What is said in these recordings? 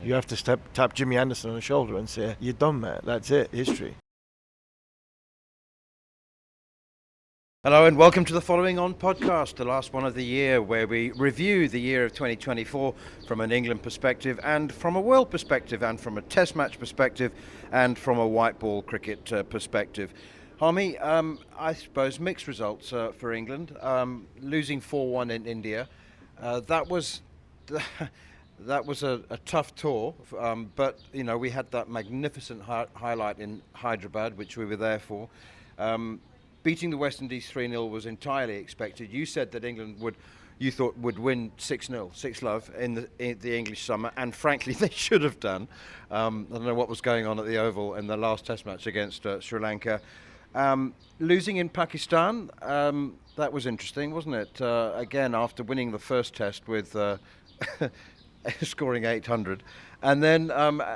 You have to tap Jimmy Anderson on the shoulder and say, "You're done, mate. That's it. History." Hello and welcome to the Following On podcast, the last one of the year, where we review the year of 2024 from an England perspective and from a world perspective and from a test match perspective and from a white ball cricket perspective. Harmy, I suppose mixed results for England, losing 4-1 in India. That was a tough tour, but you know, we had that magnificent highlight in Hyderabad, which we were there for. Beating the West Indies 3-0 was entirely expected. You said that England you thought would win 6-0, 6-love in the English summer, and frankly they should have done. I don't know what was going on at the Oval in the last Test match against Sri Lanka. Losing in Pakistan, that was interesting, wasn't it? Again, after winning the first Test with scoring 800. And then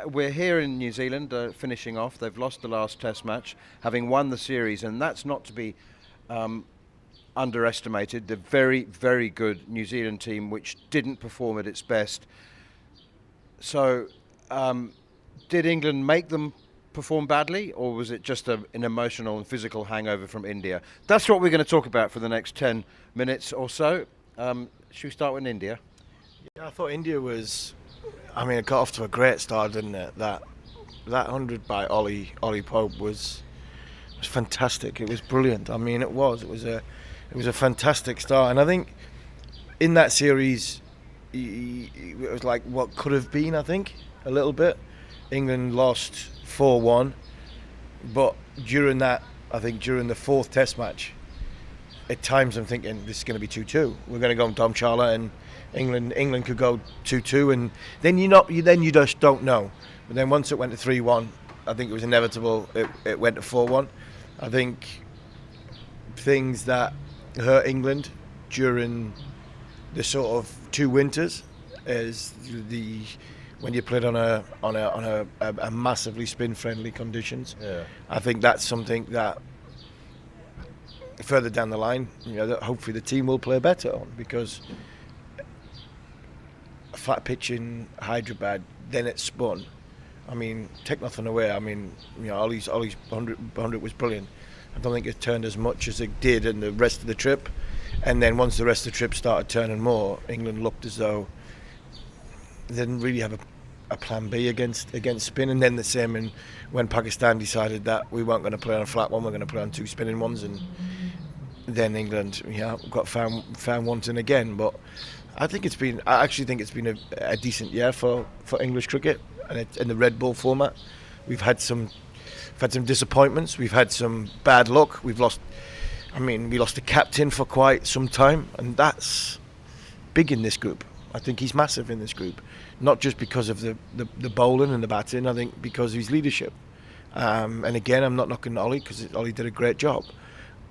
we're here in New Zealand finishing off. They've lost the last Test match, having won the series, and that's not to be underestimated. The very, very good New Zealand team, which didn't perform at its best. So, did England make them perform badly, or was it just an emotional and physical hangover from India? That's what we're going to talk about for the next 10 minutes or so. Should we start with India? Yeah, I thought India was. I mean, it got off to a great start, didn't it? That 100 by Ollie Popes was fantastic. It was brilliant. I mean, it was a fantastic start, and I think in that series, it was like what could have been. I think a little bit. England lost 4-1, but during that, I think during the fourth Test match, at times I'm thinking this is going to be 2-2. We're going to go on Dom Charla and England could go 2-2, and then you just don't know. But then once it went to 3-1, I think it was inevitable. It went to 4-1. I think things that hurt England during the sort of two winters is when you played on a massively spin-friendly conditions. Yeah. I think that's something that further down the line, that hopefully the team will play better on, because a flat pitch in Hyderabad, then it spun. I mean, take nothing away. I mean, Ollie's 100 was brilliant. I don't think it turned as much as it did in the rest of the trip. And then once the rest of the trip started turning more, England looked as though they didn't really have a plan B against spin. And then the same when Pakistan decided that we weren't going to play on a flat one, we're going to play on two spinning ones, and then England got found wanting again. But I actually think it's been a decent year for English cricket, and in the Red Bull format. We've had some disappointments. We've had some bad luck. We lost the captain for quite some time, and that's big in this group. I think he's massive in this group, not just because of the bowling and the batting. I think because of his leadership. And again, I'm not knocking Ollie, because Ollie did a great job.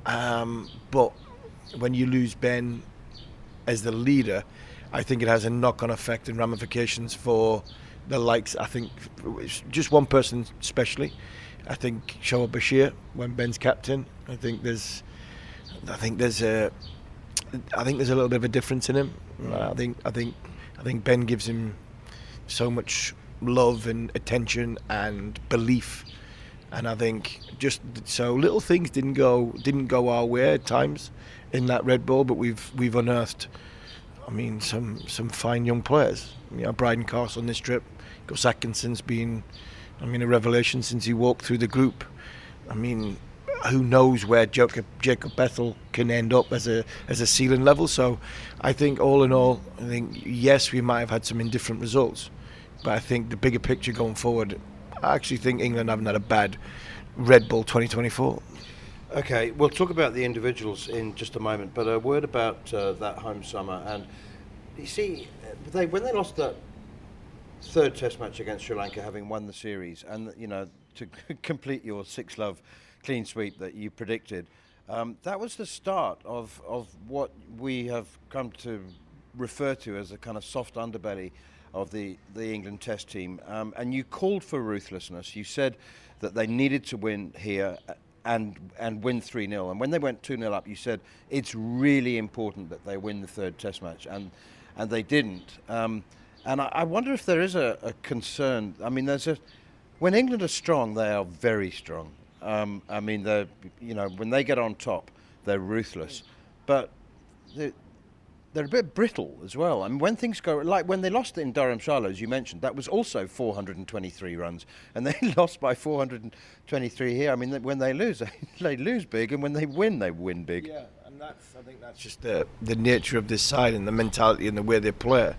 But when you lose Ben as the leader, I think it has a knock-on effect and ramifications for the likes. I think just one person especially. I think Shoaib Bashir, when Ben's captain, I think there's a little bit of a difference in him. I think Ben gives him so much love and attention and belief, and I think just so little things didn't go our way at times in that Red Bull, but we've unearthed, some fine young players. Bryden Carse on this trip, Gus Atkinson's been, a revelation since he walked through the group. Who knows where Jacob Bethel can end up as a ceiling level. So I think all in all, yes, we might have had some indifferent results, but I think the bigger picture going forward, I actually think England haven't had a bad Red Bull 2024. Okay, we'll talk about the individuals in just a moment, but a word about that home summer. And you see, when they lost that third Test match against Sri Lanka, having won the series, and to complete your 6-love clean sweep that you predicted, that was the start of what we have come to refer to as a kind of soft underbelly of the England Test team. And you called for ruthlessness. You said that they needed to win here and win 3-0. And when they went 2-0 up, you said it's really important that they win the third Test match, and they didn't. And I wonder if there is a concern. I mean, when England are strong, they are very strong. I mean, when they get on top, they're ruthless. But they're a bit brittle as well. I mean, when things go, like when they lost in Dharamshala, as you mentioned, that was also 423 runs, and they lost by 423 here. I mean, when they lose, they lose big, and when they win big. Yeah, and I think that's just the nature of this side and the mentality and the way they play.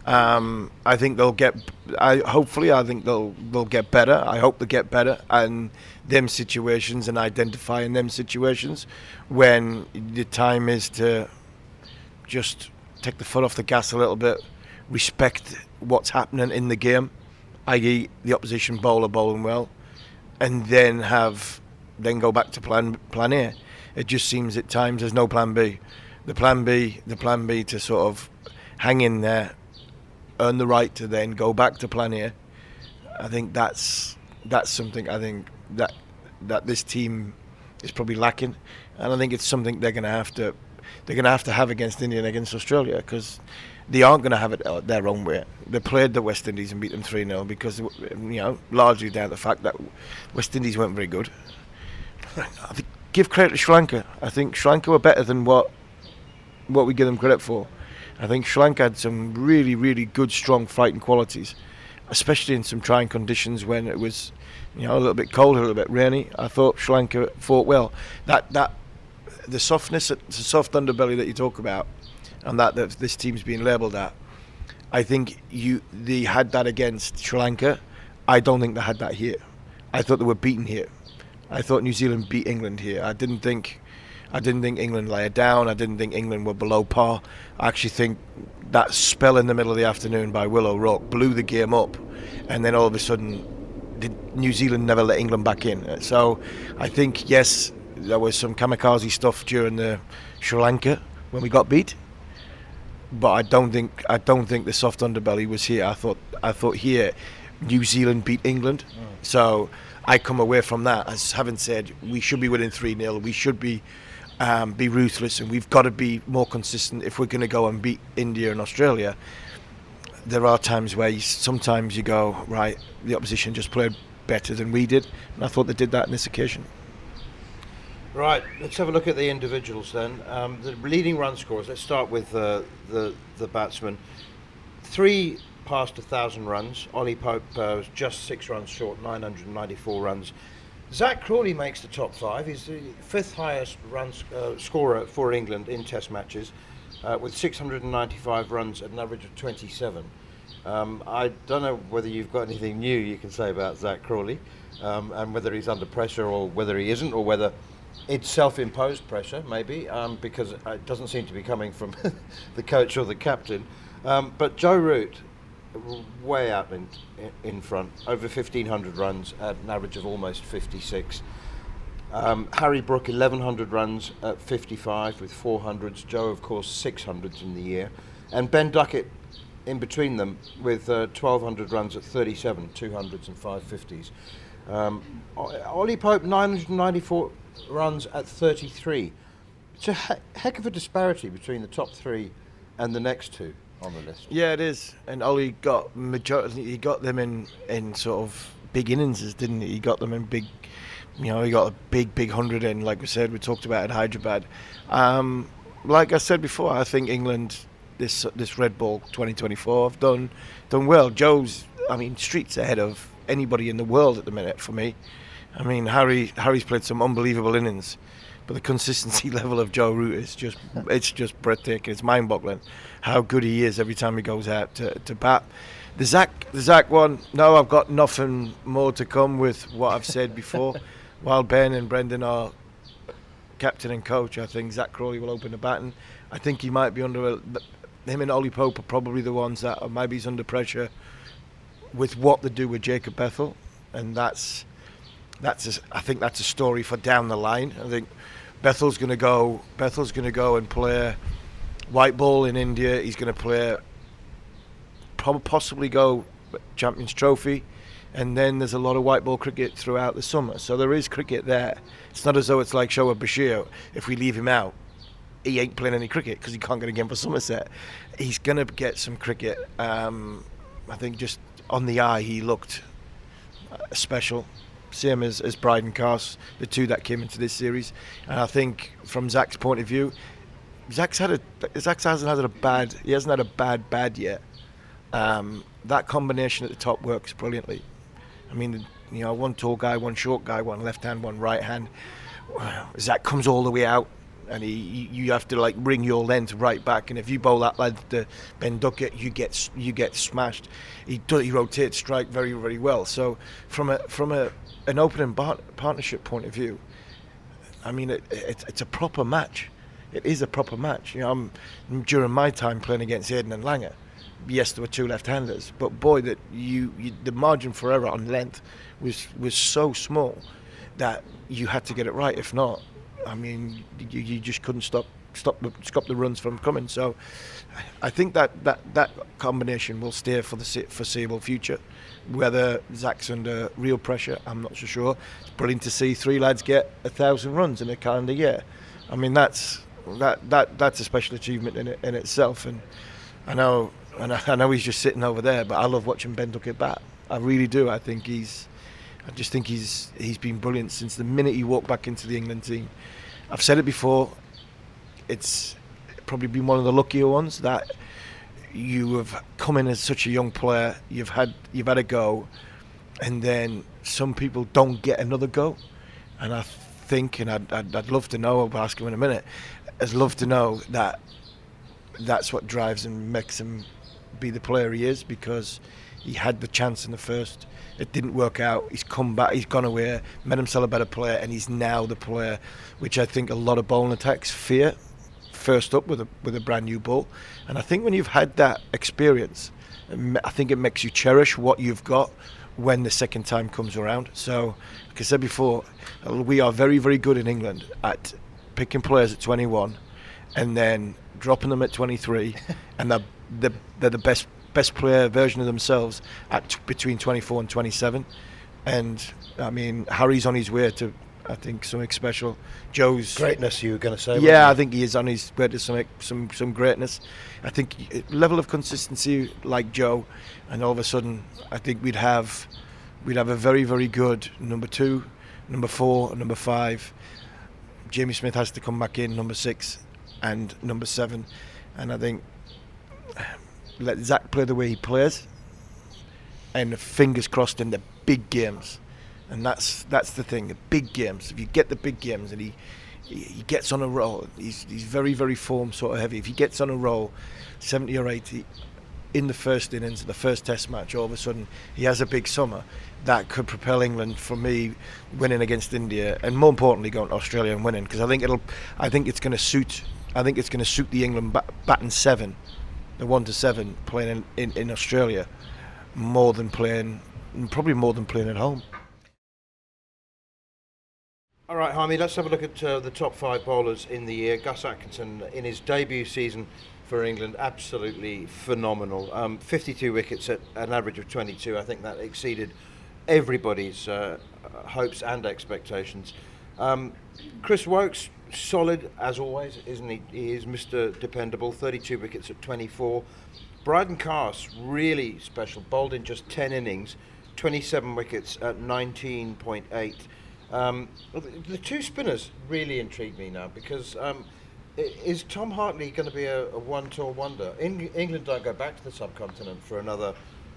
I think they'll get. Hopefully, I think they'll get better. I hope they get better and them situations and identifying them situations when the time is to just take the foot off the gas a little bit, respect what's happening in the game, i.e. the opposition bowler bowling well, and then go back to plan A. It just seems at times there's no plan B. The plan B to sort of hang in there, earn the right to then go back to plan A. I think that's something I think that this team is probably lacking, and I think it's something they're going to have against India and against Australia, because they aren't going to have it their own way. They played the West Indies and beat them 3-0 because, largely down to the fact that West Indies weren't very good. I think give credit to Sri Lanka. I think Sri Lanka were better than what we give them credit for. I think Sri Lanka had some really, really good, strong fighting qualities, especially in some trying conditions when it was, a little bit cold, a little bit rainy. I thought Sri Lanka fought well. The softness, the soft underbelly that you talk about, and that this team's been labelled at, I think they had that against Sri Lanka. I don't think they had that here. I thought they were beaten here. I thought New Zealand beat England here. I didn't think England lay it down. I didn't think England were below par. I actually think that spell in the middle of the afternoon by Will O'Rourke blew the game up, and then all of a sudden, New Zealand never let England back in. So I think, yes, there was some kamikaze stuff during the Sri Lanka when we got beat, but I don't think the soft underbelly was here. I thought here New Zealand beat England. So I come away from that as having said we should be winning 3-0. We should be ruthless, and we've got to be more consistent if we're going to go and beat India and Australia. There are times where sometimes you go, right, the opposition just played better than we did, and I thought they did that on this occasion. Right, let's have a look at the individuals then. The leading run scorers, let's start with the batsmen. 3 past 1,000 runs. Ollie Pope was just 6 runs short, 994 runs. Zach Crawley makes the top 5. He's the 5th highest scorer for England in Test matches, with 695 runs at an average of 27. I don't know whether you've got anything new you can say about Zach Crawley, and whether he's under pressure or whether he isn't, or whether it's self-imposed pressure, maybe, because it doesn't seem to be coming from the coach or the captain. But Joe Root, way out in front, over 1,500 runs at an average of almost 56. Harry Brook, 1,100 runs at 55 with 400s. Joe, of course, 600s in the year. And Ben Duckett in between them with 1,200 runs at 37, 200s and 550s. Ollie Pope, 994 runs at 33. It's a heck of a disparity between the top 3 and the next 2 on the list. Yeah, it is. And Ollie got majority. He got them in sort of big innings, didn't he? He got them in big. He got a big 100 in. Like we said, we talked about at Hyderabad. Like I said before, I think England this Red Ball 2024 have done well. Joe's, streets ahead of anybody in the world at the minute for me. Harry's played some unbelievable innings, but the consistency level of Joe Root is just breathtaking. It's mind-boggling how good he is every time he goes out to bat. The Zach one, no, I've got nothing more to come with what I've said before. While Ben and Brendan are captain and coach, I think Zach Crawley will open the batting. I think he might be him and Ollie Pope are probably the ones that maybe he's under pressure with what they do with Jacob Bethel, and I think that's a story for down the line. I think Bethel's going to go and play white ball in India. He's going to play, possibly go Champions Trophy, and then there's a lot of white ball cricket throughout the summer. So there is cricket there. It's not as though it's like Shoaib Bashir. If we leave him out, he ain't playing any cricket because he can't get a game for Somerset. He's going to get some cricket. I think just on the eye he looked special, same as Bryden Cars, the two that came into this series. And I think from Zach's point of view, Zach hasn't had a bad yet. That combination at the top works brilliantly. I mean, one tall guy, one short guy, one left hand, one right hand. Zach comes all the way out, and you have to like bring your length right back. And if you bowl that length to Ben Duckett, you get smashed. He rotates strike very, very well. So from an opening partnership point of view, I mean it's a proper match. It is a proper match. During my time playing against Aiden and Langer, yes, there were two left-handers, but boy, that the margin for error on length was so small that you had to get it right. If not, I mean, you just couldn't stop the runs from coming. So I think that combination will stay for the foreseeable future. Whether Zach's under real pressure, I'm not so sure. It's brilliant to see three lads get 1,000 runs in a calendar year. I mean, that's a special achievement in itself. And I know he's just sitting over there, but I love watching Ben Duckett bat. I really do. I just think he's been brilliant since the minute he walked back into the England team. I've said it before. It's probably been one of the luckier ones that you have come in as such a young player. You've had a go, and then some people don't get another go. And I think, and I'd love to know. I'll ask him in a minute. I'd love to know that that's what drives and makes him be the player he is, because he had the chance in the first. It didn't work out. He's come back. He's gone away, made himself a better player, and he's now the player which I think a lot of bowling attacks fear. First up with a brand new ball, and I think when you've had that experience, I think it makes you cherish what you've got when the second time comes around. So, like I said before, we are very, very good in England at picking players at 21 and then dropping them at 23, and they're the best player version of themselves at between 24 and 27. And I mean, Harry's on his way to, I think, something special. Joe's greatness, you were going to say? Yeah, I think he is on his way to some greatness. I think level of consistency like Joe, and all of a sudden, I think we'd have a very, very good number 2, number 4, and number 5. Jamie Smith has to come back in, number 6 and number 7, and I think let Zach play the way he plays, and fingers crossed in the big games. And that's the thing, the big games. If you get the big games and he gets on a roll, he's very, very form sort of heavy. If he gets on a roll, 70 or 80 in the first innings of the first Test match, all of a sudden he has a big summer, that could propel England, for me, winning against India, and more importantly going to Australia and winning. Because I think it's going to suit the England batting 7, the 1-7 playing in Australia, probably more than playing at home. All right, Jaime, let's have a look at the top 5 bowlers in the year. Gus Atkinson, in his debut season for England, absolutely phenomenal. 52 wickets at an average of 22. I think that exceeded everybody's hopes and expectations. Chris Woakes, solid as always, isn't he? He is Mr. Dependable, 32 wickets at 24. Bryden Cars, really special, bowled in just 10 innings, 27 wickets at 19.8. The two spinners really intrigue me now, because is Tom Hartley going to be a one-tour wonder? England don't go back to the subcontinent for another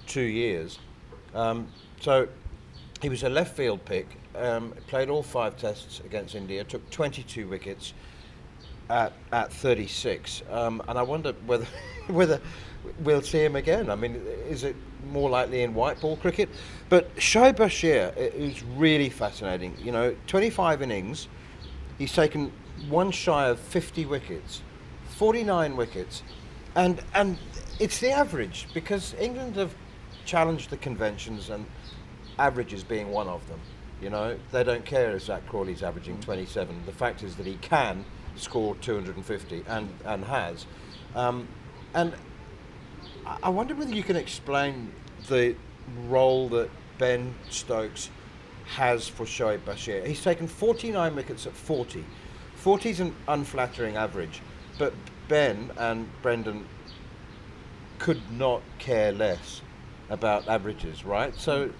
2 years. So he was a left field pick, played all 5 tests against India, took 22 wickets at 36. And I wonder whether we'll see him again. I mean, is it more likely in white ball cricket? But Shoaib Bashir is really fascinating. 25 innings, he's taken one shy of 50 wickets, 49 wickets, and it's the average, because England have challenged the conventions, and averages being one of them. They don't care if Zach Crawley's averaging 27. The fact is that he can score 250 and has. And I wonder whether you can explain the role that Ben Stokes has for Shoaib Bashir. He's taken 49 wickets at 40. 40 is an unflattering average, but Ben and Brendan could not care less about averages, right? So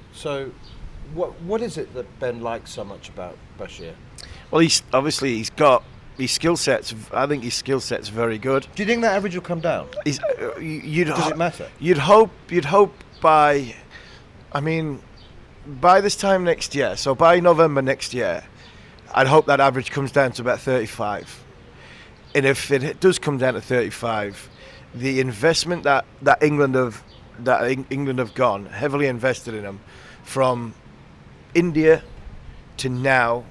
what is it that Ben likes so much about Bashir? Well, he's got his skill sets. I think his skill set's very good. Do you think that average will come down? Does it matter? You'd hope by, by this time next year. So by November next year, I'd hope that average comes down to about 35. And if it does come down to 35, the investment that England have gone heavily invested in him, from India to now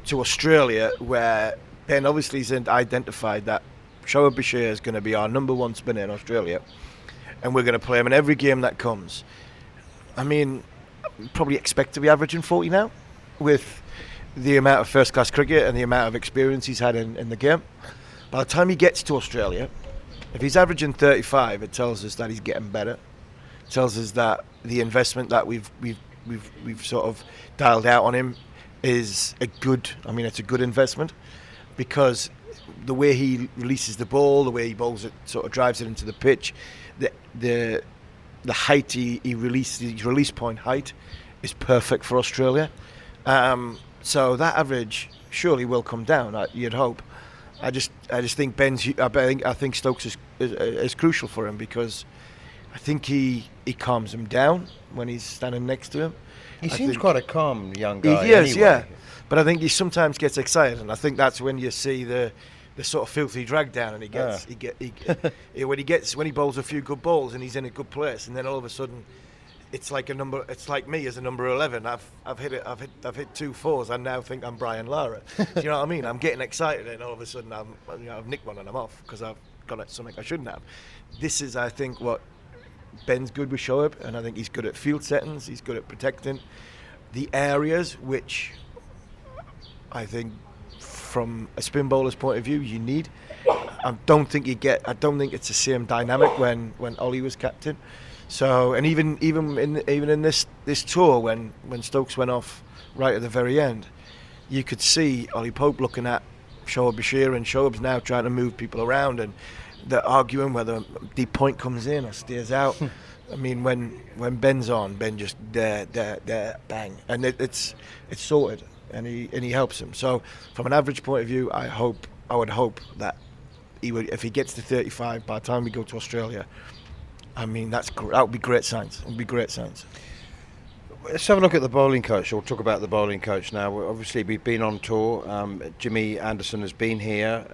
to Australia, where Ben obviously has identified that Shoaib Bashir is going to be our number one spinner in Australia, and we're going to play him in every game that comes. Probably expect to be averaging 40 now, with the amount of first-class cricket and the amount of experience he's had in the game. By the time he gets to Australia, if he's averaging 35, it tells us that he's getting better. It tells us that the investment that we've sort of dialed out on him is it's a good investment, because the way he releases the ball, the way he bowls it, sort of drives it into the pitch, the height he releases, his release point height, is perfect for Australia. So that average surely will come down. You'd hope. I just think I think Stokes is crucial for him, because I think he calms him down when he's standing next to him. He seems quite a calm young guy. He is, anyway. yeah. But I think he sometimes gets excited, and I think that's when you see the sort of filthy drag down, and when he bowls a few good balls and he's in a good place, and then all of a sudden it's like me as a number 11. I've hit 2 4s. I now think I'm Brian Lara. Do you know what I mean? I'm getting excited, and all of a sudden I've nicked one and I'm off because I've gone at something I shouldn't have. This is, I think, what Ben's good with Shoaib, and I think he's good at field settings. He's good at protecting the areas which I think, from a spin bowler's point of view, you need. I don't think it's the same dynamic when Ollie was captain. So, and even in this tour, when Stokes went off right at the very end, you could see Ollie Pope looking at Shoaib Bashir, and Shoaib's now trying to move people around, and they're arguing whether deep point comes in or stays out. When Ben's on, Ben just there, bang, and it's sorted, and he helps him. So, from an average point of view, I would hope that if he gets to 35 by the time we go to Australia, that would be great signs. It would be great signs. Let's have a look at the bowling coach. We'll talk about the bowling coach now. Obviously, we've been on tour. Jimmy Anderson has been here.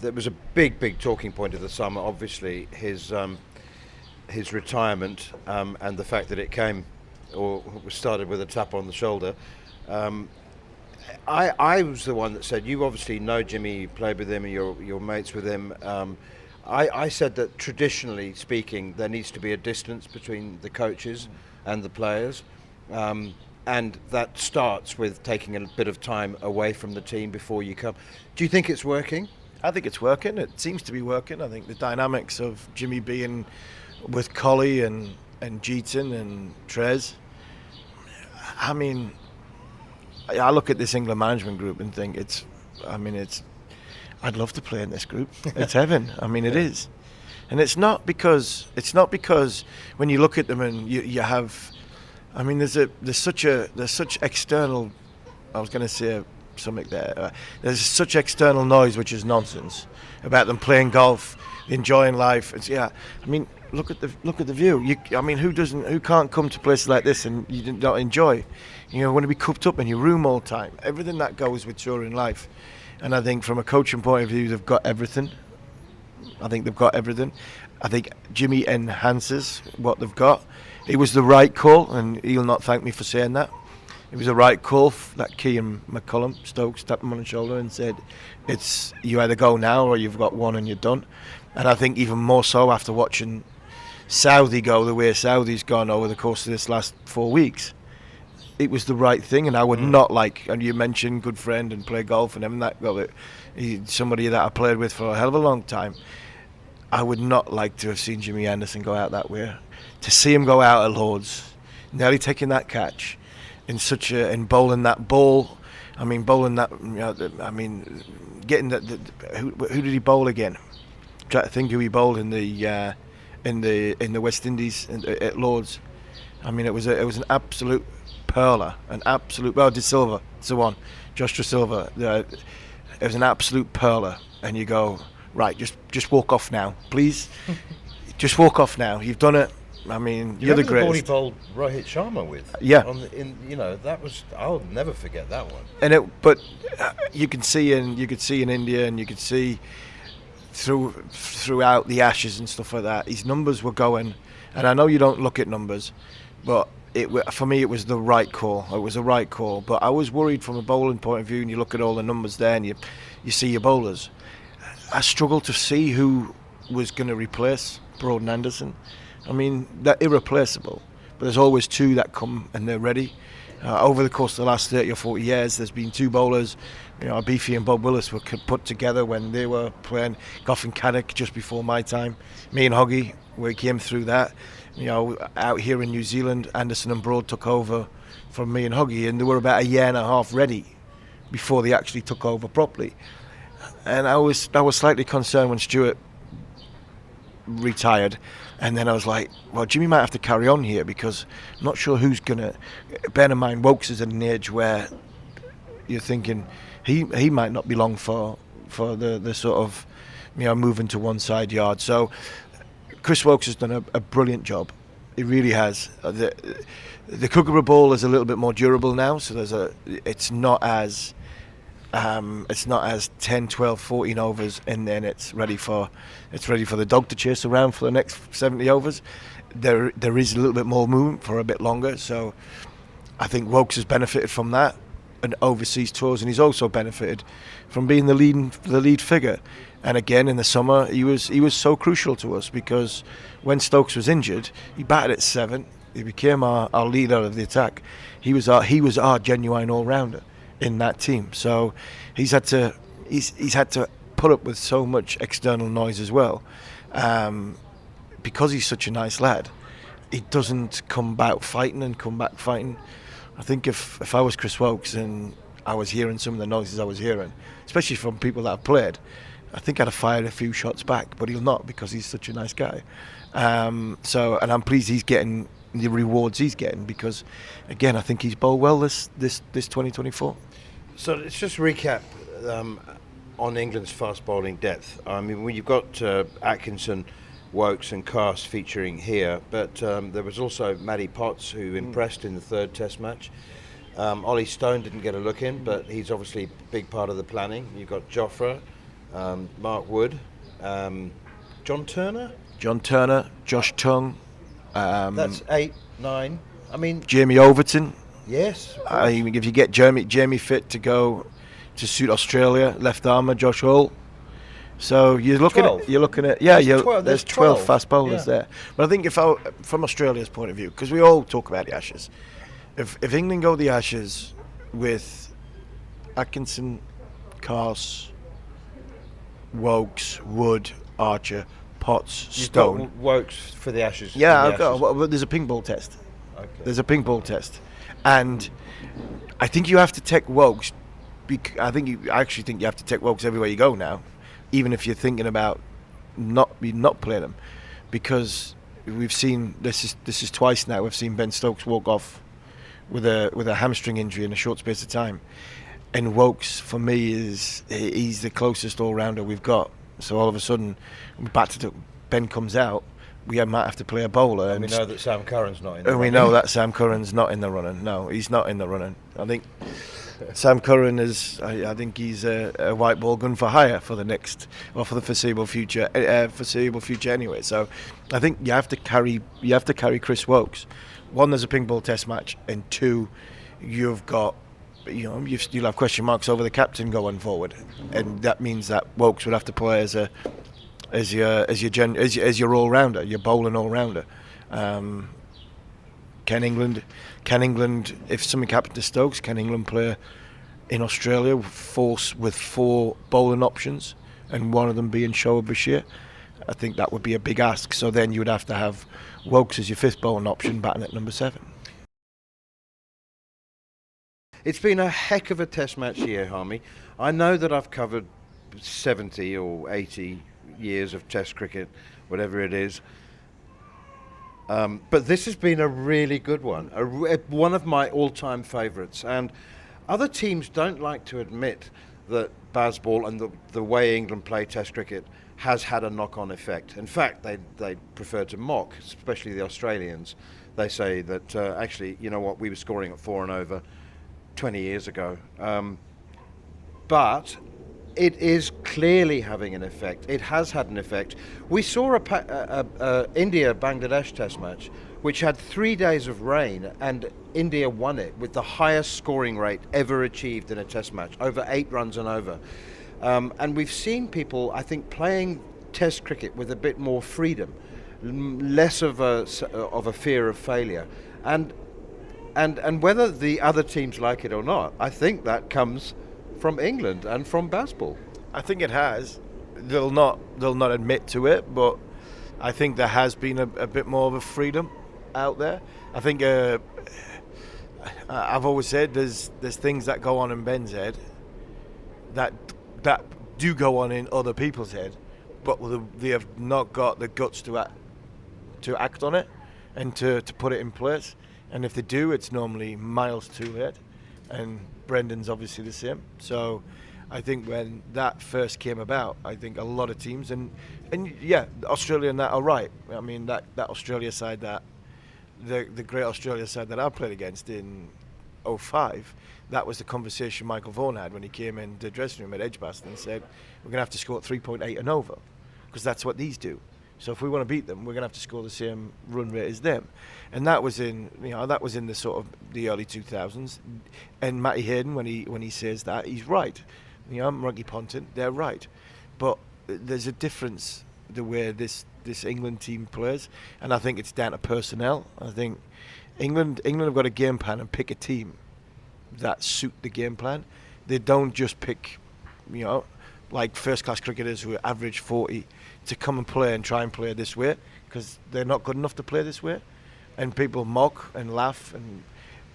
There was a big talking point of the summer, obviously, his retirement, and the fact that it came, or started with a tap on the shoulder. I was the one that said, you obviously know Jimmy, you played with him, and you're mates with him. I said that traditionally speaking, there needs to be a distance between the coaches and the players. And that starts with taking a bit of time away from the team before you come. Do you think it's working? I think it's working. It seems to be working. I think the dynamics of Jimmy being with Collie and Jeeton and Trez. I look at this England management group and think I'd love to play in this group. It's heaven. It is. And it's not because when you look at them and you have, there's such external, I was going to say something there. There's such external noise which is nonsense about them playing golf, enjoying life. Look at the view. Who can't come to places like this and you don't enjoy? Want to be cooped up in your room all the time. Everything that goes with touring life. And I think from a coaching point of view, they've got everything. I think Jimmy enhances what they've got. It was the right call, and he'll not thank me for saying that. It was the right call that Cian McCullum, Stokes, tapped him on the shoulder and said, "It's you either go now or you've got one and you're done." And I think even more so after watching Saudi go the way Saudi's gone over the course of this last 4 weeks. It was the right thing, and I would not and you mentioned good friend and play golf and everything he's somebody that I played with for a hell of a long time. I would not like to have seen Jimmy Anderson go out that way. To see him go out at Lords, nearly taking that catch, in bowling that ball. Getting who did he bowl again? trying to think who he bowled in the West Indies at Lords. I mean, it was an absolute perler, De Silva, it's the one, Josh De Silva. It was an absolute perler, and you go, right, just walk off now, please. Just walk off now. You've done it. I mean, you're the greatest. He bowled Rohit Sharma with. Yeah. That was. I'll never forget that one. But you could see in India, and you could see throughout the Ashes and stuff like that, his numbers were going. And I know you don't look at numbers, but for me it was the right call. It was the right call. But I was worried from a bowling point of view, and you look at all the numbers there, and you see your bowlers. I struggled to see who was going to replace Broad and Anderson. I mean, they're irreplaceable, but there's always two that come and they're ready. Over the course of the last 30 or 40 years, there's been two bowlers. Beefy and Bob Willis were put together when they were playing Gough and Caddick just before my time. Me and Hoggy, we came through that. Out here in New Zealand, Anderson and Broad took over from me and Hoggy, and they were about a year and a half ready before they actually took over properly. And I was slightly concerned when Stewart retired, and then I was like, well, Jimmy might have to carry on here, because I'm not sure who's gonna. Bear in mind, Wokes is at an age where you're thinking he might not be long for the sort of moving to one side yard. So Chris Wokes has done a brilliant job. He really has. The Kookaburra ball is a little bit more durable now, so it's not as 10, 12, 14 overs, and then it's ready for the dog to chase around for the next 70 overs. There is a little bit more movement for a bit longer, so I think Wokes has benefited from that and overseas tours, and he's also benefited from being the lead figure. And again, in the summer, he was so crucial to us, because when Stokes was injured, he batted at 7. He became our leader of the attack. He was our genuine all-rounder in that team. So he's had to put up with so much external noise as well, because he's such a nice lad. He doesn't come back fighting. I think if I was Chris Wokes and I was hearing some of the noises I was hearing, especially from people that have played, I think I'd have fired a few shots back, but he'll not, because he's such a nice guy. And I'm pleased he's getting the rewards he's getting, because again, I think he's bowled well this 2024. So let's just recap on England's fast bowling depth. I mean, when you've got Atkinson, Wokes and Cast featuring here, but there was also Matty Potts, who impressed in the third Test match. Ollie Stone didn't get a look in, but he's obviously a big part of the planning. You've got Jofra, Mark Wood, John Turner, Josh Tongue. That's 8, 9. I mean, Jamie Overton. Yes. I mean, if you get Jamie fit to go to suit Australia, left armour, Josh Hall. So you're looking 12. at there's 12 12 fast bowlers there. But I think from Australia's point of view, because we all talk about the Ashes, if England go the Ashes with Atkinson, Carse, Wokes, Wood, Archer, Potts, Stone. You've got Wokes for the Ashes. Yeah, well, there's a ping ball test. Okay. There's a ping ball test, and I think you have to take Wokes. I actually think you have to take Wokes everywhere you go now, even if you're thinking about not playing them, because we've seen this is twice now. We've seen Ben Stokes walk off with a hamstring injury in a short space of time, and Wokes for me he's the closest all rounder we've got. So all of a sudden, Ben comes out, we might have to play a bowler. And we know that Sam Curran's not in the running. And we know that Sam Curran's not in the running. No, he's not in the running. I think Sam Curran is. I think he's a white ball gun for hire for the foreseeable future. Anyway. So I think you have to carry Chris Wokes. One, there's a ping ball test match, and two, you've got. You'll have question marks over the captain going forward, and that means that Wokes would have to play as your all rounder, your bowling all rounder. Can England, if something happened to Stokes, can England play in Australia with 4 bowling options and one of them being Shoaib Bashir? I think that would be a big ask. So then you would have to have Wokes as your 5th bowling option, batting at number 7. It's been a heck of a Test match year, Harmy. I know that I've covered 70 or 80 years of Test cricket, whatever it is. But this has been a really good one, one of my all-time favourites. And other teams don't like to admit that Bazball and the way England play Test cricket has had a knock-on effect. In fact, they prefer to mock, especially the Australians. They say that actually, you know what, we were scoring at 4 and over 20 years ago. But it is clearly having an effect. It has had an effect. We saw a India-Bangladesh Test match, which had 3 days of rain, and India won it with the highest scoring rate ever achieved in a Test match, over 8 runs and over. And we've seen people, I think, playing Test cricket with a bit more freedom, less of a fear of failure, and whether the other teams like it or not, I think that comes from England and from Bazball. I think it has. They'll not admit to it, but I think there has been a bit more of a freedom out there. I think I've always said there's things that go on in Ben's head that do go on in other people's head, but they have not got the guts to act on it and to put it in place. And if they do, it's normally miles too late. And Brendan's obviously the same. So I think when that first came about, I think a lot of teams, and yeah, Australia and that are right. I mean, that Australia side, that the great Australia side that I played against in 2005, that was the conversation Michael Vaughan had when he came in the dressing room at Edgbaston and said, we're going to have to score 3.8 and over, because that's what these do. So if we want to beat them, we're going to have to score the same run rate as them. And that was in the sort of the early 2000s. And Matty Hayden, when he says that, he's right. Monkey Ponting, they're right. But there's a difference the way this England team plays, and I think it's down to personnel. I think England have got a game plan and pick a team that suit the game plan. They don't just pick, like first-class cricketers who average 40 to come and play and try and play this way, because they're not good enough to play this way. And people mock and laugh and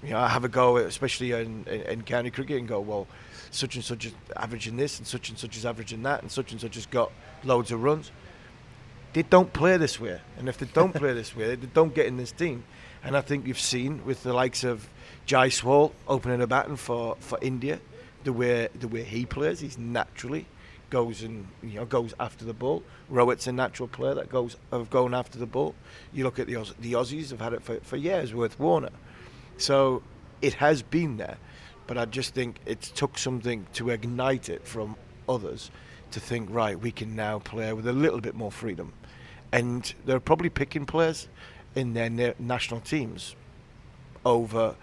have a go, especially in county cricket, and go, well, such and such is averaging this and such is averaging that, and such has got loads of runs. They don't play this way, and if they don't play this way, they don't get in this team. And I think you've seen with the likes of Jaiswal opening a batting for India, the way he plays, he's naturally goes after the ball. Rowett's a natural player that goes of going after the ball. You look at the Aussies have had it for years with Warner. So it has been there, but I just think it took something to ignite it from others to think, right, we can now play with a little bit more freedom. And they're probably picking players in their national teams over,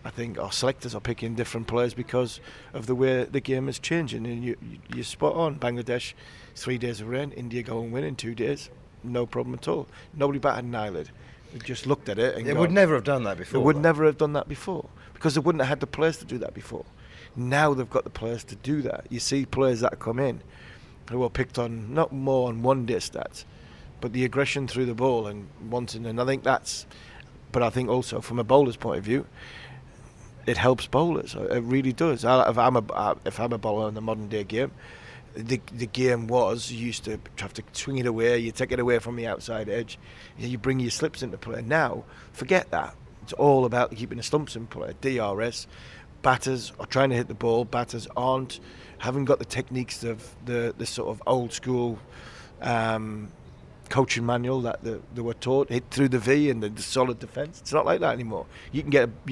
I think our selectors are picking different players because of the way the game is changing. And you're spot on. Bangladesh, 3 days of rain. India go and win in 2 days. No problem at all. Nobody batted an eyelid. They just looked at it and They would never have done that before. They would never have done that before, because they wouldn't have had the players to do that before. Now they've got the players to do that. You see players that come in who are picked on not more on one-day stats, but the aggression through the ball and wanting. And I think that's. But I think also from a bowler's point of view, it helps bowlers. It really does. If I'm a bowler in the modern day game, the game was you used to have to swing it away. You take it away from the outside edge. You bring your slips into play. Now, forget that. It's all about keeping the stumps in play. DRS. Batters are trying to hit the ball. Batters haven't got the techniques of the sort of old school coaching manual that they were taught. Hit through the V and the solid defence. It's not like that anymore. I'm going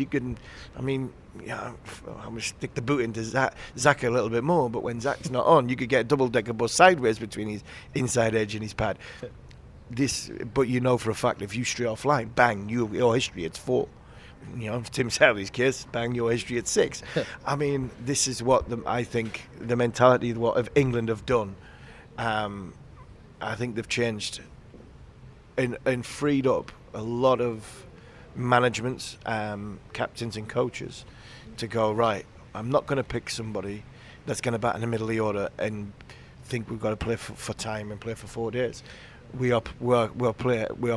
to stick the boot into Zach a little bit more, but when Zach's not on, you could get a double-decker bus sideways between his inside edge and his pad. But you know for a fact, if you stray offline, bang, your history, it's 4. Tim Southey's case, bang, your history at 6. I mean, this is what I think the mentality of England have done. I think they've changed and freed up a lot of managements, captains and coaches to go, right, I'm not going to pick somebody that's going to bat in the middle of the order and think we've got to play for time and play for 4 days. We are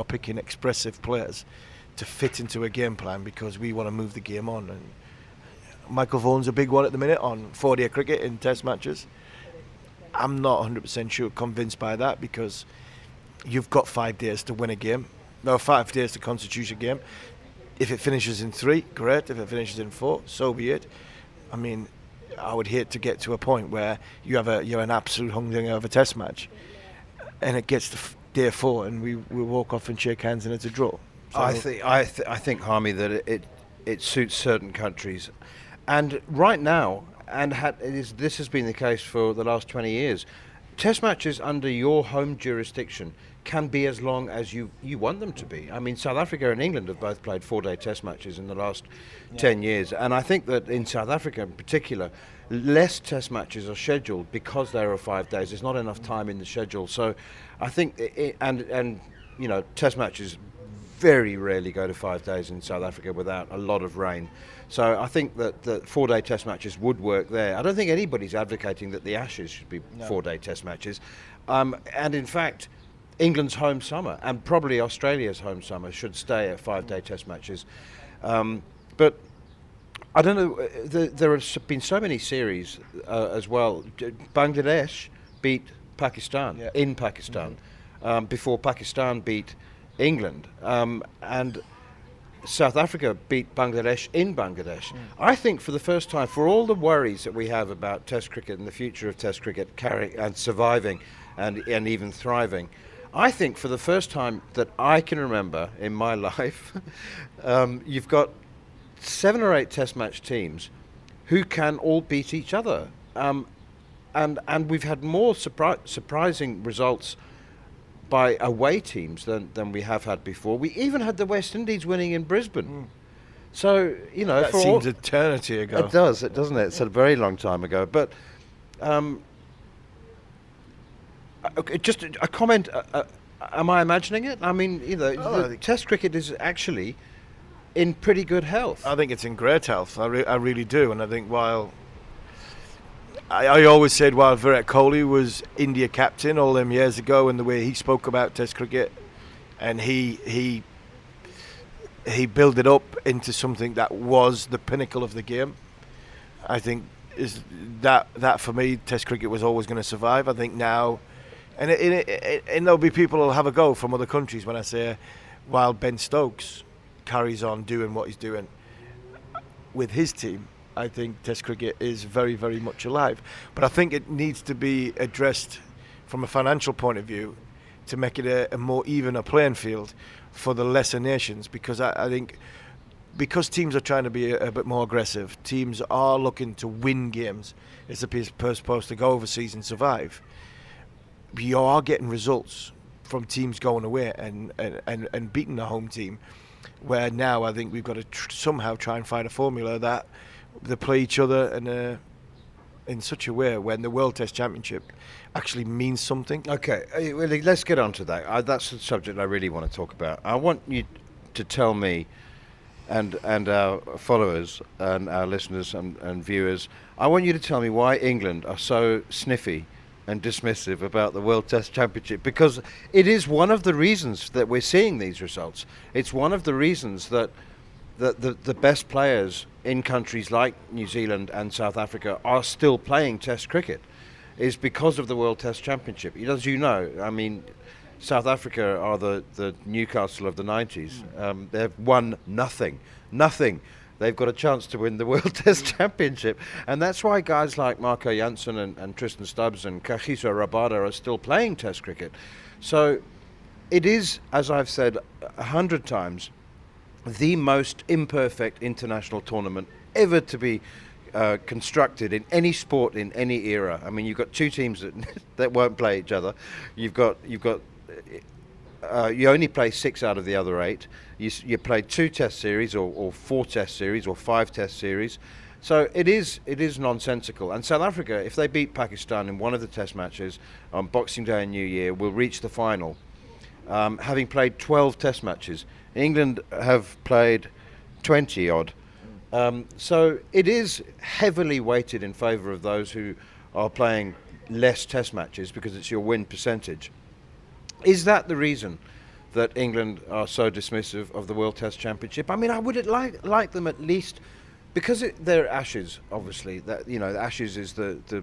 picking expressive players to fit into a game plan because we want to move the game on. And Michael Vaughan's a big one at the minute on 4-day cricket in test matches. I'm not 100% sure convinced by that, because you've got 5 days to win a game. No, 5 days to constitute a game. If it finishes in 3, great. If it finishes in 4, so be it. I mean, I would hate to get to a point where you're an absolute humdinger of a test match, and it gets to day 4 and we walk off and shake hands and it's a draw. So I think, Harmy, that it suits certain countries, and right now, this has been the case for the last 20 years. Test matches under your home jurisdiction can be as long as you want them to be. I mean, South Africa and England have both played 4-day test matches in the last 10 years, and I think that in South Africa in particular, less test matches are scheduled because there are 5 days. There's not enough time in the schedule. So I think, test matches very rarely go to 5 days in South Africa without a lot of rain. So I think that the 4-day test matches would work there. I don't think anybody's advocating that the Ashes should be 4-day test matches. And in fact, England's home summer and probably Australia's home summer should stay at 5-day test matches. But I don't know, there have been so many series as well. Bangladesh beat Pakistan in Pakistan before Pakistan beat England. And South Africa beat Bangladesh in Bangladesh. I think for the first time, for all the worries that we have about Test cricket and the future of Test cricket and surviving and even thriving, I think for the first time that I can remember in my life, you've got 7 or 8 Test match teams who can all beat each other. And we've had more surprising results by away teams than we have had before. We even had the West Indies winning in Brisbane. So, that seems eternity ago. It does, doesn't it? It's a very long time ago. But just a comment. Am I imagining it? I mean, the Test cricket is actually in pretty good health. I think it's in great health. I really do. And I think while I always said while Virat Kohli was India captain all them years ago, and the way he spoke about Test cricket, and he built it up into something that was the pinnacle of the game. I think is that for me, Test cricket was always going to survive. I think now, and there'll be people who'll have a go from other countries when I say, while Ben Stokes carries on doing what he's doing with his team, I think Test cricket is very, very much alive. But I think it needs to be addressed from a financial point of view to make it a more even playing field for the lesser nations, because I think because teams are trying to be a bit more aggressive, teams are looking to win games as opposed to go overseas and survive. You are getting results from teams going away and beating the home team, where now I think we've got to somehow try and find a formula that they play each other in such a way when the World Test Championship actually means something. Okay, well, let's get on to that. That's the subject I really want to talk about. I want you to tell me and our followers and our listeners and viewers, I want you to tell me why England are so sniffy and dismissive about the World Test Championship, because it is one of the reasons that we're seeing these results. It's one of the reasons that the best players in countries like New Zealand and South Africa are still playing Test cricket, is because of the World Test Championship. As you know, I mean, South Africa are the Newcastle of the 90s. They've won nothing. They've got a chance to win the World Test Championship. And that's why guys like Marco Jansen and Tristan Stubbs and Kagiso Rabada are still playing Test cricket. So it is, as I've said 100 times, the most imperfect international tournament ever to be constructed in any sport in any era. I mean, you've got 2 teams that won't play each other. You only play 6 out of the other 8. You play 2 Test series or 4 Test series or 5 Test series. So it is nonsensical. And South Africa, if they beat Pakistan in one of the Test matches on Boxing Day and New Year, will reach the final, having played 12 Test matches. England have played 20 odd. So it is heavily weighted in favour of those who are playing less Test matches because it's your win percentage. Is that the reason that England are so dismissive of the World Test Championship? I mean, I would like them at least, because they're Ashes, obviously. That the Ashes is the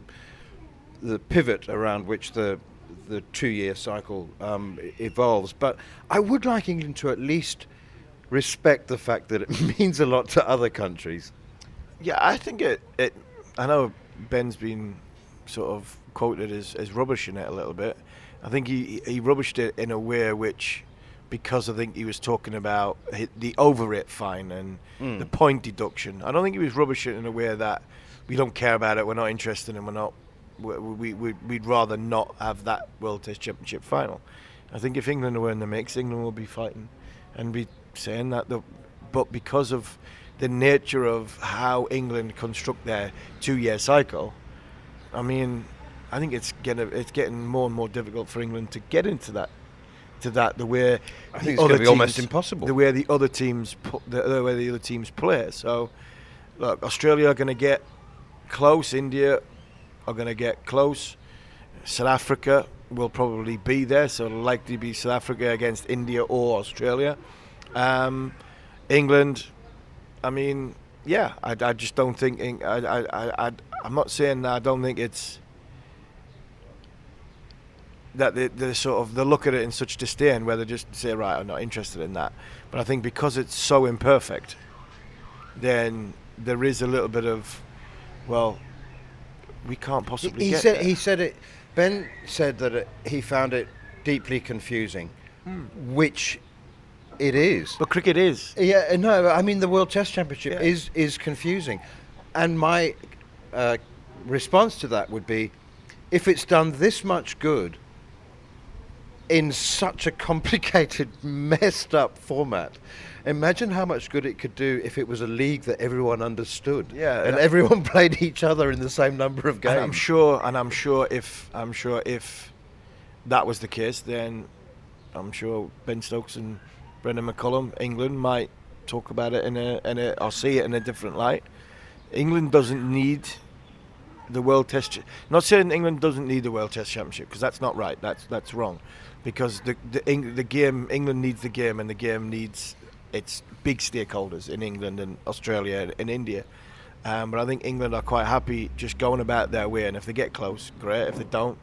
the pivot around which the 2-year cycle evolves. But I would like England to at least respect the fact that it means a lot to other countries. Yeah, I think it. I know Ben's been sort of quoted as rubbishing it a little bit. I think he rubbished it in a way which, because I think he was talking about the over-rate fine and the point deduction. I don't think he was rubbishing it in a way that we don't care about it, we're not interested, and we'd rather not have that World Test Championship final. I think if England were in the mix, England will be fighting and be saying that. But because of the nature of how England construct their 2-year cycle, I mean, I think it's getting more and more difficult for England to get into that. The way I think it's going to be almost impossible. The way the other teams play. So, look, Australia are going to get close. India are going to get close. South Africa will probably be there. So, it'll likely be South Africa against India or Australia. England. I mean, yeah. I just don't think. I'm not saying that I don't think it's. That they look at it in such disdain, where they just say, right, I'm not interested in that. But I think because it's so imperfect, then there is a little bit of, well, we can't possibly get there. He said it. Ben said that he found it deeply confusing, which it is. But cricket is. Yeah, no, I mean the World Test Championship is confusing, and my response to that would be, if it's done this much good in such a complicated, messed up format, imagine how much good it could do if it was a league that everyone understood. Yeah, and everyone played each other in the same number of games. And I'm sure if that was the case, then I'm sure Ben Stokes and Brendan McCullum, England, might talk about it or see it in a different light. England doesn't need the World Test. Not saying England doesn't need the World Test Championship, because that's not right. That's wrong. Because the game, England needs the game, and the game needs its big stakeholders in England and Australia and India. But I think England are quite happy just going about their way, and if they get close, great. If they don't,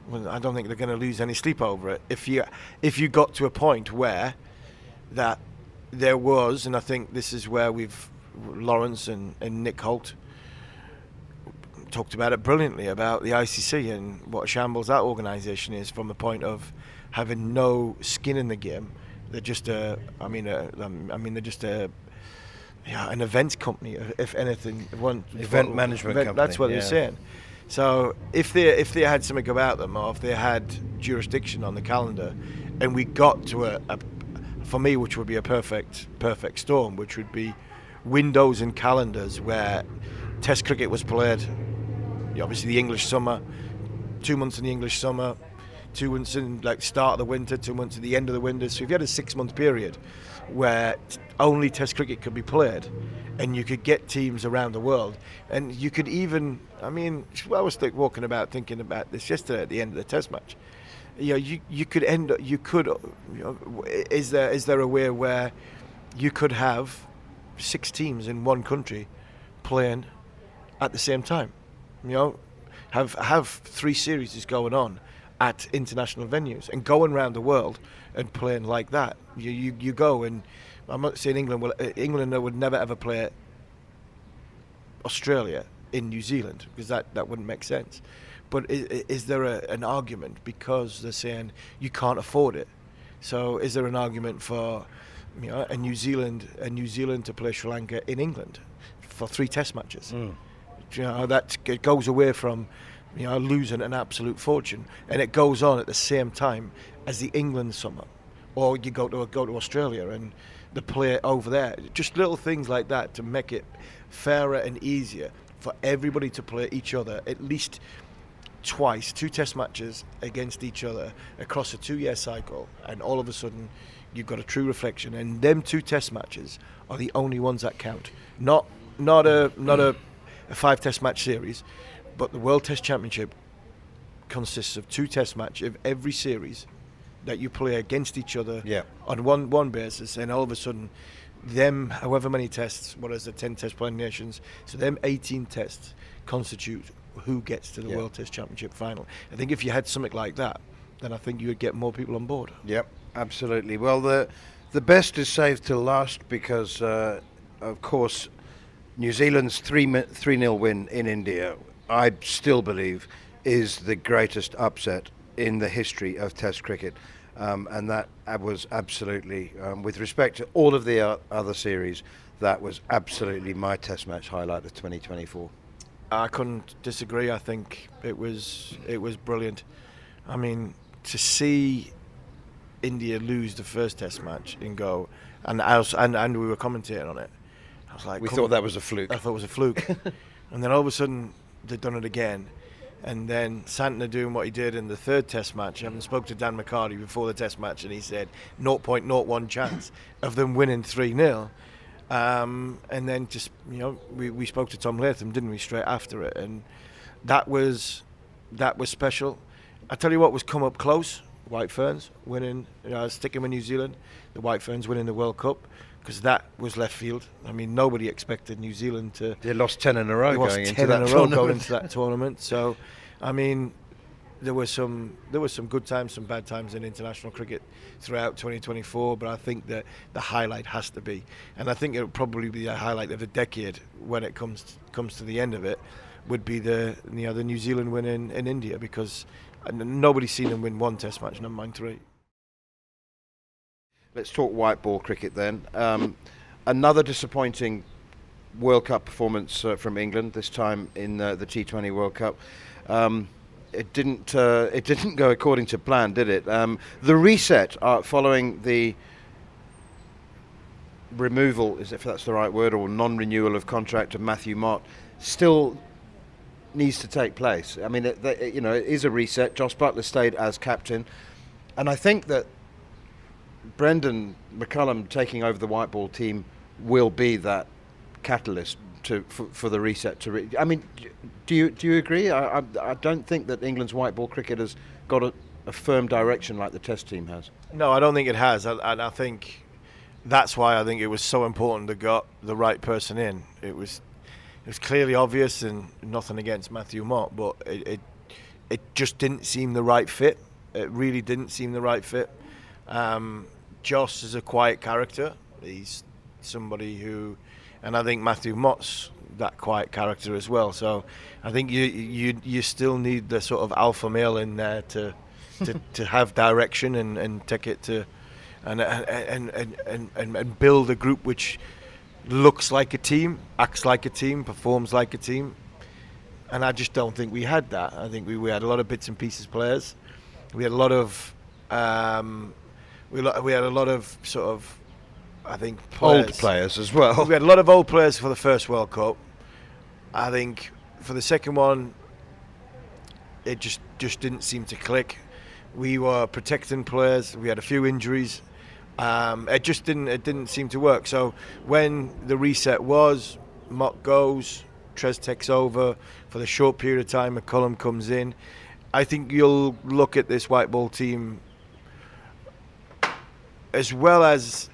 well, I don't think they're going to lose any sleep over it. If you got to a point where that there was, and I think this is where Lawrence and Nick Holt talked about it brilliantly, about the ICC and what a shambles that organisation is, from the point of having no skin in the game. They're just they're just an events company, if anything. Event management company. That's what they're saying. So if they had something about them, or if they had jurisdiction on the calendar, and we got to a for me, which would be a perfect storm, which would be windows and calendars where Test cricket was played. Obviously, the English summer, 2 months in the English summer, 2 months in start of the winter, 2 months at the end of the winter. So if you had a 6-month period where only Test cricket could be played, and you could get teams around the world, and you could even, I was thinking about this yesterday at the end of the Test match. You could end up. Is there a way where you could have 6 teams in one country playing at the same time? Have 3 series going on at international venues and going around the world and playing like that. You go, and I'm not saying England would never ever play Australia in New Zealand, because that wouldn't make sense. But is there an argument, because they're saying you can't afford it? So is there an argument for a New Zealand to play Sri Lanka in England for 3 Test matches? That it goes away from losing an absolute fortune, and it goes on at the same time as the England summer, or you go to Australia and the play over there. Just little things like that to make it fairer and easier for everybody to play each other at least twice, 2 Test matches against each other across a 2-year cycle, and all of a sudden you've got a true reflection, and them 2 Test matches are the only ones that count. Not a 5 Test match series, but the World Test Championship consists of 2 Test matches of every series that you play against each other on one basis, and all of a sudden however many tests, what is the 10 Test playing nations, so them 18 tests constitute who gets to the Yeah. World Test Championship final. I think if you had something like that, then I think you would get more people on board. Yep, absolutely. Well, the best is saved till last because, of course, New Zealand's 3-0 win in India, I still believe, is the greatest upset in the history of Test cricket. And that was absolutely, with respect to all of the other series, that was absolutely my Test match highlight of 2024. I couldn't disagree. I think it was brilliant. I mean, to see India lose the first Test match in Go, and we were commentating on it. I was like, We thought that was a fluke. I thought it was a fluke, and then all of a sudden they'd done it again, and then Santner doing what he did in the third Test match. I haven't spoke to Dan McCarty before the Test match, and he said 0.01 chance of them winning 3-0. And then just we spoke to Tom Latham, didn't we, straight after it, and that was special. I tell you what was come up close: White Ferns winning, sticking with New Zealand, the White Ferns winning the World Cup, because that was left field. I mean, nobody expected New Zealand to. They lost 10 in a row going into that tournament. So, I mean, there were some good times, some bad times in international cricket throughout 2024. But I think that the highlight has to be, and I think it will probably be a highlight of the decade when it comes to the end of it, would be the New Zealand win in India, because nobody's seen them win one Test match, never mind 3. Let's talk white ball cricket then. Another disappointing World Cup performance from England, this time in the T20 World Cup. It didn't go according to plan, did it? The reset following the removal, if that's the right word, or non-renewal of contract of Matthew Mott, still needs to take place. I mean, it is a reset. Joss Buttler stayed as captain, and I think that Brendan McCullum taking over the white ball team will be that catalyst for the reset. I mean, do you agree? I don't think that England's white ball cricket has got a firm direction like the Test team has. No, I don't think it has, and I think that's why I think it was so important to got the right person in. It was clearly obvious, and nothing against Matthew Mott, but it just didn't seem the right fit. It really didn't seem the right fit. Joss is a quiet character. He's somebody who, and I think Matthew Mott's that quiet character as well. So I think you still need the sort of alpha male in there to have direction and take it to and build a group which looks like a team, acts like a team, performs like a team. And I just don't think we had that. I think we had a lot of bits and pieces players. We had a lot of we had a lot of sort of, I think, players. Old players as well. We had a lot of old players for the first World Cup. I think for the second one, it just didn't seem to click. We were protecting players. We had a few injuries. It didn't seem to work. So when the reset was, Mott goes, Trez takes over for the short period of time, McCullum comes in. I think you'll look at this white ball team, as well as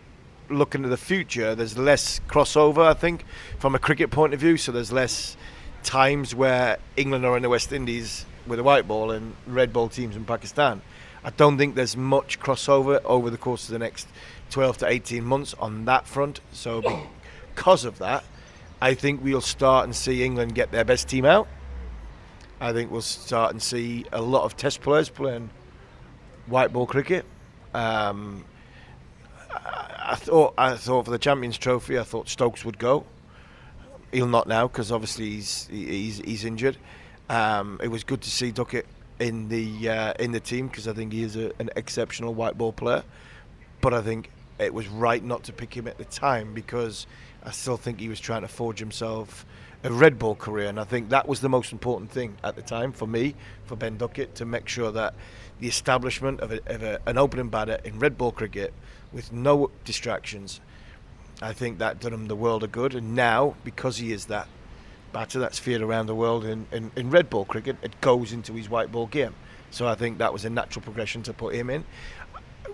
looking to the future, there's less crossover, I think, from a cricket point of view. So there's less times where England are in the West Indies with a white ball and red ball teams in Pakistan. I don't think there's much crossover over the course of the next 12 to 18 months on that front. So because of that, I think we'll start and see England get their best team out. I think we'll start and see a lot of Test players playing white ball cricket. I thought for the Champions Trophy, I thought Stokes would go. He'll not now because obviously he's injured. It was good to see Duckett in the team because I think he is an exceptional white ball player. But I think it was right not to pick him at the time because I still think he was trying to forge himself a red ball career, and I think that was the most important thing at the time for me, for Ben Duckett, to make sure that the establishment of an opening batter in red ball cricket with no distractions, I think that done him the world of good. And now, because he is that batter that's feared around the world in red ball cricket, it goes into his white ball game. So I think that was a natural progression to put him in.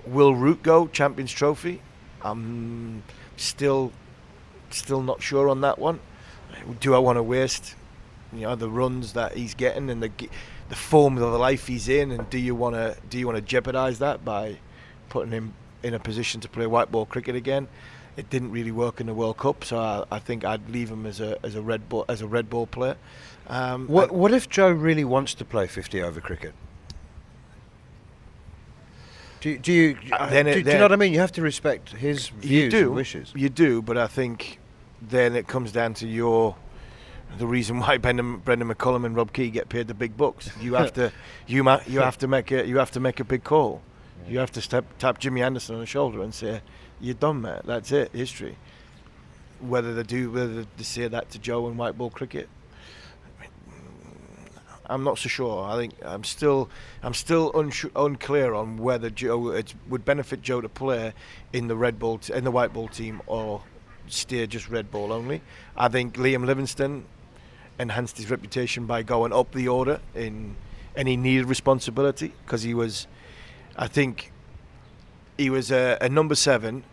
Will Root go Champions Trophy? I'm still not sure on that one. Do I want to waste the runs that he's getting and the form of the life he's in, and do you want to jeopardise that by putting him in a position to play white ball cricket again? It didn't really work in the World Cup, so I think I'd leave him as a red ball player. What if Joe really wants to play 50 over cricket? Do you know what I mean? You have to respect his views and wishes. You do, but I think then it comes down to the reason why Brendan McCullum and Rob Key get paid the big bucks. You have to make a big call. You have to tap Jimmy Anderson on the shoulder and say, "You're done, mate. That's it. History." Whether they say that to Joe in white ball cricket, I'm not so sure. I think I'm still unclear on whether it would benefit Joe to play in the white ball team or stay just red ball only. I think Liam Livingstone enhanced his reputation by going up the order and he needed responsibility because he was a number 7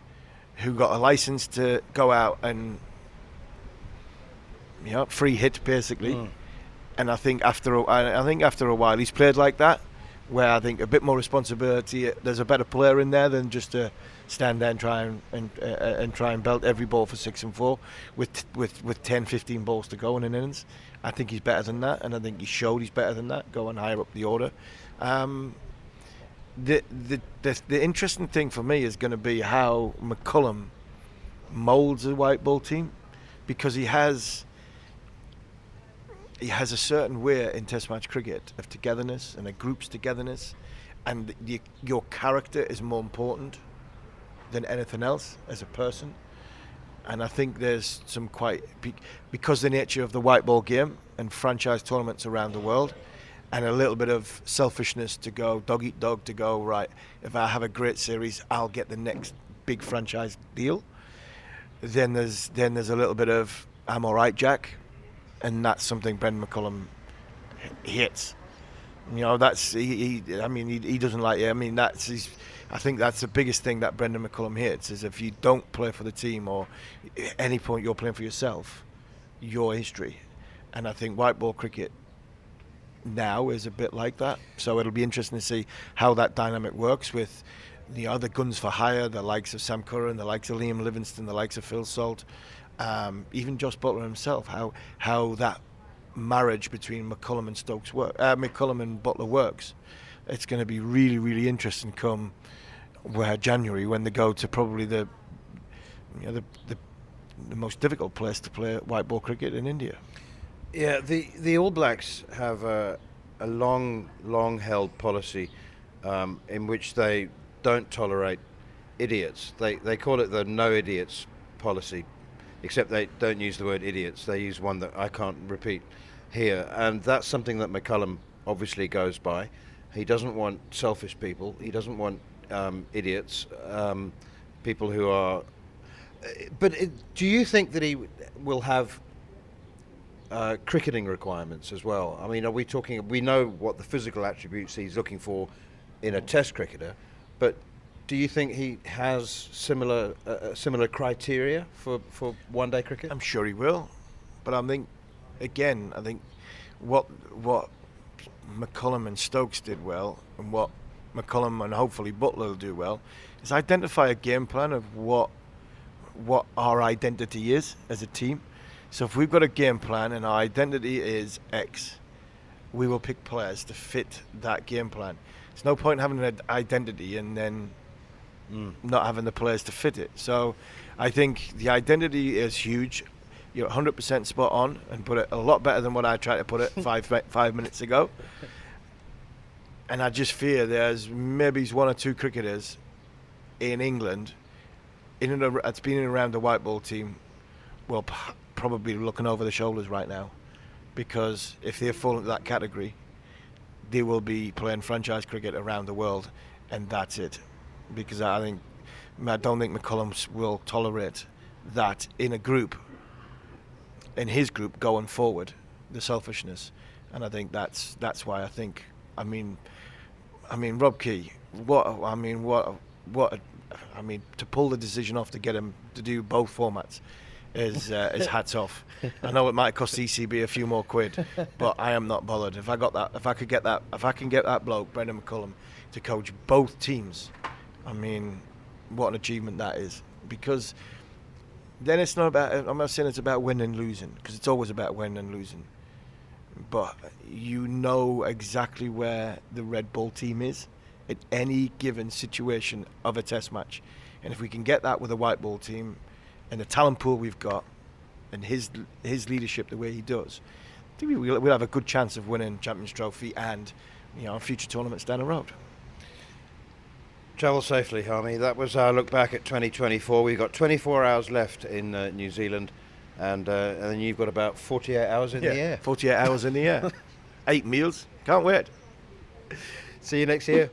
who got a license to go out and free hit basically. And I think after a while he's played like that, where I think a bit more responsibility. There's a better player in there than just to stand there and try and belt every ball for 6 and 4 with 10, 15 balls to go in an innings. I think he's better than that, and I think he showed he's better than that, going higher up the order. The interesting thing for me is going to be how McCullum moulds a white ball team, because he has a certain way in Test match cricket of togetherness and a group's togetherness, and your character is more important than anything else as a person. And I think there's some because the nature of the white ball game and franchise tournaments around the world, and a little bit of selfishness to go dog eat dog, to go right, if I have a great series I'll get the next big franchise deal. Then there's a little bit of I'm all right, Jack. And that's something Brendan McCullum hits. That's he doesn't like it. I mean, I think that's the biggest thing that Brendan McCullum hits, is if you don't play for the team or at any point you're playing for yourself, your history. And I think white ball cricket now is a bit like that. So it'll be interesting to see how that dynamic works with the other guns for hire, the likes of Sam Curran, the likes of Liam Livingstone, the likes of Phil Salt. Even Josh Butler himself, how that marriage between McCullum and Butler works. It's going to be really, really interesting come January, when they go to probably the most difficult place to play white ball cricket in India. Yeah, the All Blacks have a long held policy in which they don't tolerate idiots. They call it the no idiots policy. Except they don't use the word idiots. They use one that I can't repeat here. And that's something that McCullum obviously goes by. He doesn't want selfish people. He doesn't want idiots, people who are... do you think that he will have cricketing requirements as well? I mean, are we talking... We know what the physical attributes he's looking for in a Test cricketer, but... Do you think he has similar criteria for one-day cricket? I'm sure he will, but I think what McCullum and Stokes did well, and what McCullum and hopefully Butler will do well, is identify a game plan of what our identity is as a team. So if we've got a game plan and our identity is X, we will pick players to fit that game plan. There's no point in having an identity and then not having the players to fit it. So I think the identity is huge. You're 100% spot on, and put it a lot better than what I tried to put it 5 minutes ago. And I just fear there's maybe 1 or 2 cricketers in England that's been in and around the white ball team will probably be looking over their shoulders right now, because if they fall into that category, they will be playing franchise cricket around the world, and that's it. Because I don't think McCullum will tolerate that in his group going forward, the selfishness, and I think that's why I mean Rob Key, to pull the decision off to get him to do both formats is hats off. I know it might cost ECB a few more quid, but I am not bothered. If I can get that bloke, Brendan McCullum, to coach both teams, I mean, what an achievement that is. Because then it's not about, I'm not saying it's about winning and losing, because it's always about winning and losing. But you know exactly where the Red Bull team is at any given situation of a test match. And if we can get that with a white ball team and the talent pool we've got and his leadership the way he does, I think we'll have a good chance of winning Champions Trophy and future tournaments down the road. Travel safely, Harmy. That was our look back at 2024. We've got 24 hours left in New Zealand, and then you've got about 48 hours in the air. 48 hours in the air. 8 meals. Can't wait. See you next year.